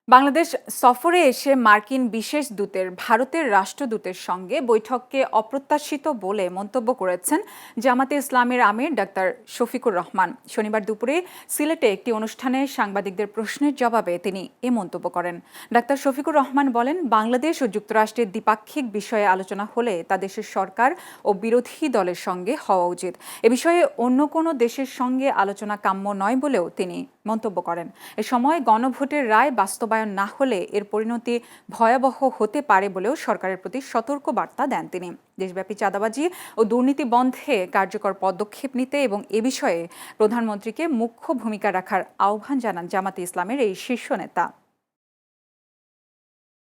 বাংলাদেশ সফরে এসে মার্কিন বিশেষ দূতের ভারতের রাষ্ট্রদূতের সঙ্গে বৈঠককে অপ্রত্যাশিত বলে মন্তব্য করেছেন জামাতে ইসলামের আমির ডাক্তার শফিকুর রহমান। শনিবার দুপুরে সিলেটে একটি অনুষ্ঠানে সাংবাদিকদের প্রশ্নের জবাবে তিনি এ মন্তব্য করেন। ডাক্তার শফিকুর রহমান বলেন, বাংলাদেশ ও যুক্তরাষ্ট্রের দ্বিপাক্ষিক বিষয়ে আলোচনা হলে তা দেশের সরকার ও বিরোধী দলের সঙ্গে হওয়া উচিত। এ বিষয়ে অন্য কোনো দেশের সঙ্গে আলোচনা কাম্য নয় বলেও তিনি মন্তব্য করেন। এ সময় গণভোটের রায় বাস্তবায়ন না হলে এর পরিণতি ভয়াবহ হতে পারে বলেও সরকারের প্রতি সতর্ক বার্তা দেন তিনি। দেশব্যাপী চাঁদাবাজি ও দুর্নীতি বন্ধে কার্যকর পদক্ষেপ নিতে এবং এ বিষয়ে প্রধানমন্ত্রীকে মুখ্য ভূমিকা রাখার আহ্বান জানান জামাতে ইসলামের এই শীর্ষ নেতা।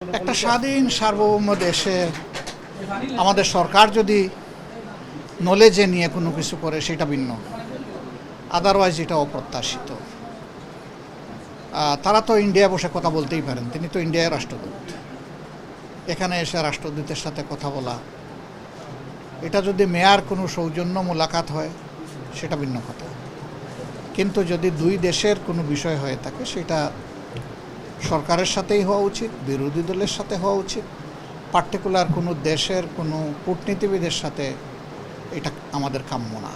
একটা স্বাধীন সার্বভৌম দেশে আমাদের সরকার যদি নলেজে নিয়ে কোনো কিছু করে সেটা ভিন্ন, আদারওয়াইজ এটা অপ্রত্যাশিত। তারা তো ইন্ডিয়া বসে কথা বলতেই পারেন, তিনি তো ইন্ডিয়ার রাষ্ট্রদূত। এখানে এসে রাষ্ট্রদূতের সাথে কথা বলা, এটা যদি মেয়ার কোনো সৌজন্য মোলাকাত হয় সেটা ভিন্ন কথা, কিন্তু যদি দুই দেশের কোনো বিষয় হয়ে থাকে সেটা সরকারের সাথেই হওয়া উচিত, বিরোধী দলের সাথে হওয়া উচিত। পার্টিকুলার কোনো দেশের কোনো কূটনীতিবিদের সাথে এটা আমাদের কাম্য না।